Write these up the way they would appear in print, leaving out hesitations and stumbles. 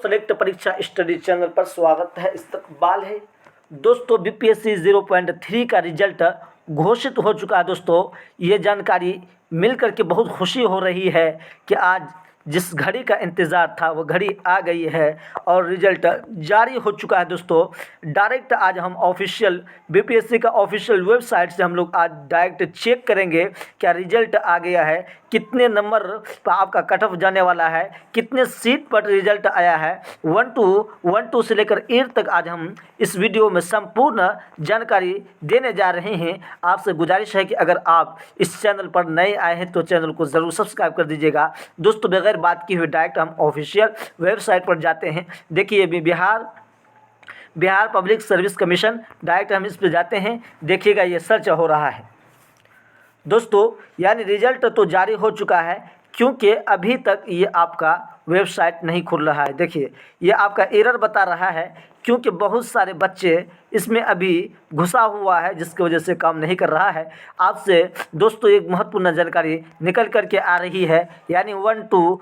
Select परीक्षा study channel पर स्वागत है। इस्तकबाल है दोस्तों। बीपीएससी 0.3 का रिजल्ट घोषित हो चुका है दोस्तों। ये जानकारी मिलकर के बहुत खुशी हो रही है कि आज जिस घड़ी का इंतज़ार था वो घड़ी आ गई है और रिजल्ट जारी हो चुका है दोस्तों। डायरेक्ट आज हम ऑफिशियल बीपीएससी का ऑफिशियल वेबसाइट से हम लोग आज डायरेक्ट चेक करेंगे क्या रिजल्ट आ गया है, कितने नंबर पर आपका कट ऑफ जाने वाला है, कितने सीट पर रिजल्ट आया है। 1 से लेकर 8 तक आज हम इस वीडियो में संपूर्ण जानकारी देने जा रहे हैं। आपसे गुजारिश है कि अगर आप इस चैनल पर नए आए हैं तो चैनल को ज़रूर सब्सक्राइब कर दीजिएगा दोस्तों। बगैर बात की हुई डायरेक्ट हम ऑफिशियल वेबसाइट पर जाते हैं। देखिए अभी Bihar public service commission, direct हम इस पर जाते हैं। देखिएगा ये सर्च हो रहा है दोस्तों, यानी रिजल्ट तो जारी हो चुका है क्योंकि अभी तक ये आपका वेबसाइट नहीं खुल रहा है। देखिए ये आपका एरर बता रहा है क्योंकि बहुत सारे बच्चे इसमें अभी घुसा हुआ है जिसकी वजह से काम नहीं कर रहा है। आपसे दोस्तों एक महत्वपूर्ण जानकारी निकल कर के आ रही है, यानी 1 to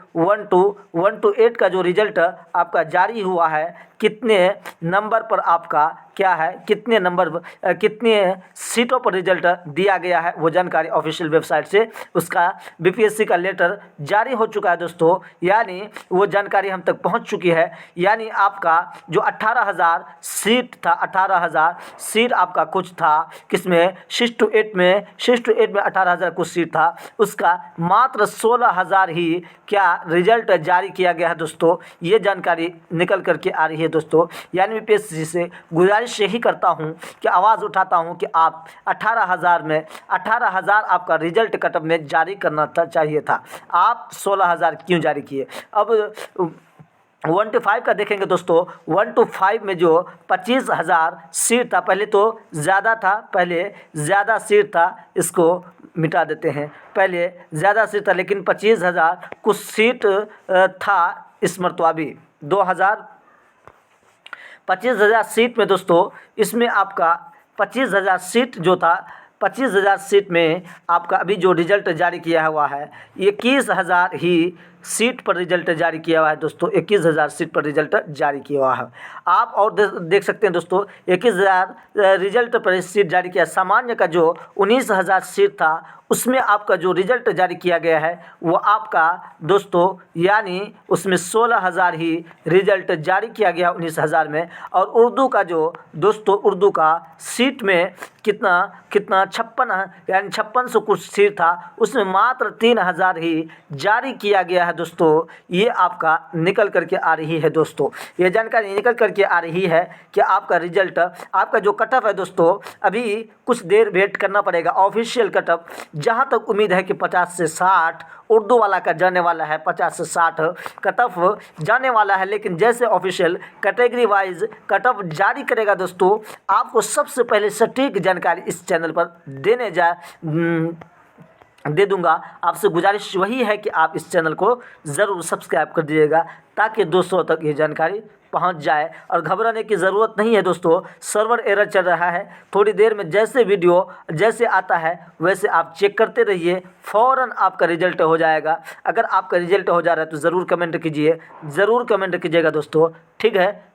8 का जो रिजल्ट आपका जारी हुआ है, कितने नंबर पर आपका क्या है, कितने नंबर कितने सीटों पर रिजल्ट दिया गया है, वो जानकारी ऑफिशियल वेबसाइट से उसका बीपीएससी का लेटर जारी हो चुका है दोस्तों। यानी वो जानकारी हम तक पहुंच चुकी है। यानी आपका जो 18,000 सीट था, 18,000 सीट आपका कुछ था, किसमें 6 to 8 में 18,000 कुछ सीट था, उसका मात्र 16,000 ही क्या रिजल्ट जारी किया गया है दोस्तों। ये जानकारी निकल करके आ रही है दोस्तों। यानी बीपीएससी से गुजारिश यही करता हूं कि आवाज़ उठाता हूं कि आप 18,000 आपका रिजल्ट कट ऑफ में जारी करना चाहिए था, आप 16,000 क्यों जारी किए। अब 1 to 5 का देखेंगे दोस्तों। 1 to 5 में जो 25,000 सीट था, पहले तो ज़्यादा था, पहले ज़्यादा सीट था, इसको मिटा देते हैं। पहले ज़्यादा सीट था लेकिन 25,000 कुछ सीट था इस मरतबा भी 25,000 सीट में दोस्तों। इसमें आपका 25,000 सीट जो था, 25,000 सीट में आपका अभी जो रिजल्ट जारी किया हुआ है 21,000 ही सीट पर रिजल्ट जारी किया हुआ है दोस्तों। 21,000 सीट पर रिजल्ट जारी किया हुआ है। आप और देख सकते हैं दोस्तों 21,000 रिजल्ट पर सीट जारी किया। सामान्य का जो 19,000 सीट था उसमें आपका जो रिजल्ट जारी किया गया है वो आपका दोस्तों, यानी उसमें 16,000 ही रिजल्ट जारी किया गया 19,000 में। और उर्दू का जो दोस्तों, उर्दू का सीट में कितना 56, यानी 5600 कुछ सीट था, उसमें मात्र 3,000 ही जारी किया गया है दोस्तों। ये आपका निकल करके आ रही है दोस्तों, ये जानकारी निकल करके आ रही है कि आपका रिजल्ट, आपका जो कट ऑफ है दोस्तों, अभी कुछ देर वेट करना पड़ेगा। ऑफिशियल कट ऑफ जहाँ तक उम्मीद है कि 50 से 60 उर्दू वाला का जाने वाला है, 50 से 60 कट ऑफ जाने वाला है। लेकिन जैसे official category wise cut off जारी करेगा दोस्तों, आपको सबसे पहले सटीक जानकारी इस चैनल पर दे दूंगा। आपसे गुजारिश वही है कि आप इस चैनल को ज़रूर सब्सक्राइब कर दीजिएगा ताकि दोस्तों तक ये जानकारी पहुंच जाए। और घबराने की ज़रूरत नहीं है दोस्तों, सर्वर एरर चल रहा है। थोड़ी देर में जैसे वीडियो जैसे आता है वैसे आप चेक करते रहिए, फ़ौरन आपका रिजल्ट हो जाएगा। अगर आपका रिजल्ट हो जा रहा है तो ज़रूर कमेंट कीजिए, ज़रूर कमेंट कीजिएगा दोस्तों, ठीक है।